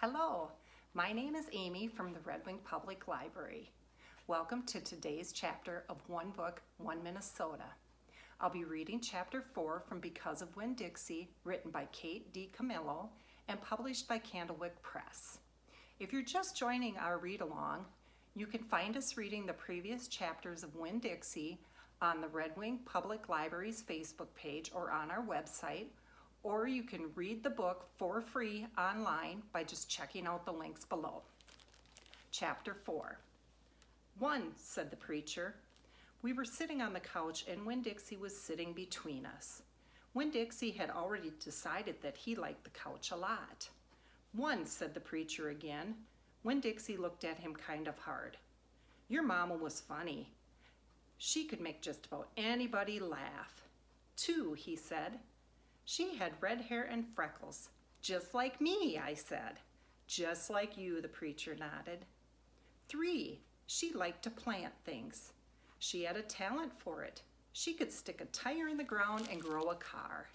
Hello, my name is Amy from the Red Wing Public Library. Welcome to today's chapter of One Book, One Minnesota. I'll be reading chapter 4 from Because of Winn-Dixie, written by Kate DiCamillo and published by Candlewick Press. If you're just joining our read-along, you can find us reading the previous chapters of Winn-Dixie on the Red Wing Public Library's Facebook page or on our website, or you can read the book for free online by just checking out the links below. Chapter 4. "One," said the preacher. We were sitting on the couch and Winn-Dixie was sitting between us. Winn-Dixie had already decided that he liked the couch a lot. "One," said the preacher again. Winn-Dixie looked at him kind of hard. "Your mama was funny. She could make just about anybody laugh." "Two," he said. "She had red hair and freckles." "Just like me," I said. "Just like you," the preacher nodded. "Three, she liked to plant things. She had a talent for it. She could stick a tire in the ground and grow a car."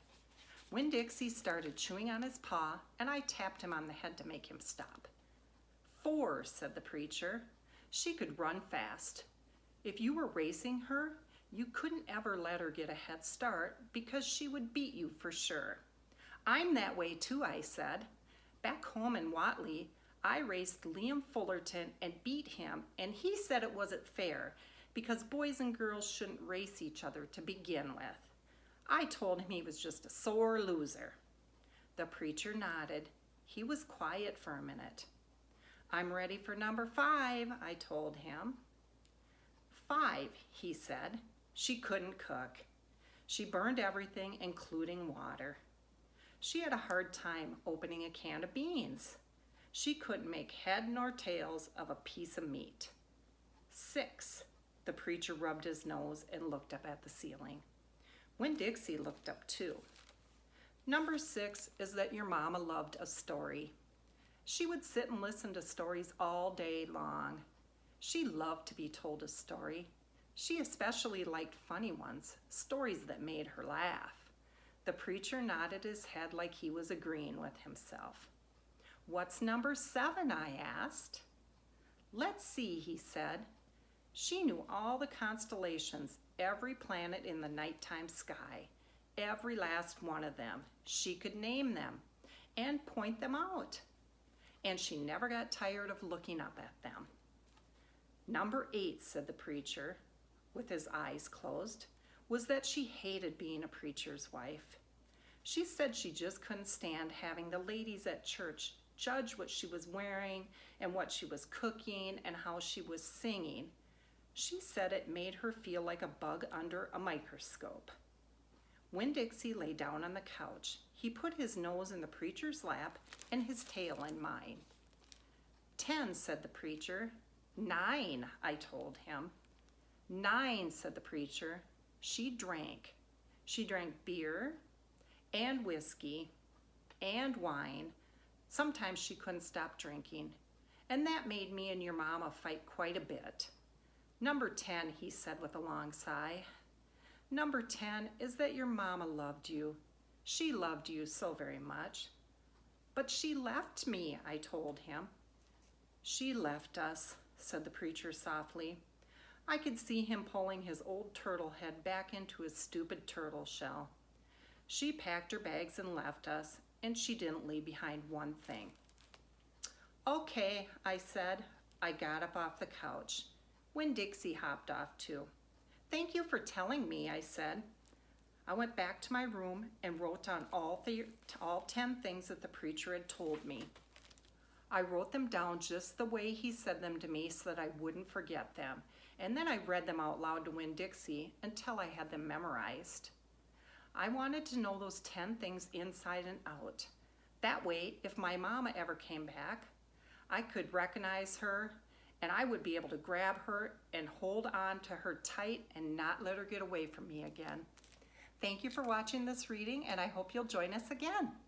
Winn-Dixie started chewing on his paw, and I tapped him on the head to make him stop. "Four," said the preacher. "She could run fast. If you were racing her, you couldn't ever let her get a head start because she would beat you for sure." "I'm that way too," I said. "Back home in Whatley, I raced Liam Fullerton and beat him, and he said it wasn't fair because boys and girls shouldn't race each other to begin with. I told him he was just a sore loser." The preacher nodded. He was quiet for a minute. "I'm ready for number 5, I told him. "5, he said. "She couldn't cook. She burned everything, including water. She had a hard time opening a can of beans. She couldn't make head nor tails of a piece of meat." 6, the preacher rubbed his nose and looked up at the ceiling. Winn-Dixie looked up too. "Number 6 is that your mama loved a story. She would sit and listen to stories all day long. She loved to be told a story. She especially liked funny ones, stories that made her laugh." The preacher nodded his head like he was agreeing with himself. "What's number 7, I asked. "Let's see," he said. "She knew all the constellations, every planet in the nighttime sky, every last one of them. She could name them and point them out. And she never got tired of looking up at them." "Number 8, said the preacher, with his eyes closed, "was that she hated being a preacher's wife. She said she just couldn't stand having the ladies at church judge what she was wearing and what she was cooking and how she was singing. She said it made her feel like a bug under a microscope." Winn-Dixie lay down on the couch. He put his nose in the preacher's lap and his tail in mine. 10, said the preacher. 9, I told him. 9, said the preacher. She drank. She drank beer and whiskey and wine. Sometimes she couldn't stop drinking, and that made me and your mama fight quite a bit. Number 10, he said with a long sigh. Number 10 is that your mama loved you. She loved you so very much. But she left me, I told him. She left us, said the preacher softly. I could see him pulling his old turtle head back into his stupid turtle shell. She packed her bags and left us, and she didn't leave behind one thing. Okay, I said. I got up off the couch. Winn-Dixie hopped off too. Thank you for telling me, I said. I went back to my room and wrote down all 10 things that the preacher had told me. I wrote them down just the way he said them to me so that I wouldn't forget them, and then I read them out loud to Winn-Dixie until I had them memorized. I wanted to know those 10 things inside and out. That way, if my mama ever came back, I could recognize her, and I would be able to grab her and hold on to her tight and not let her get away from me again. Thank you for watching this reading, and I hope you'll join us again.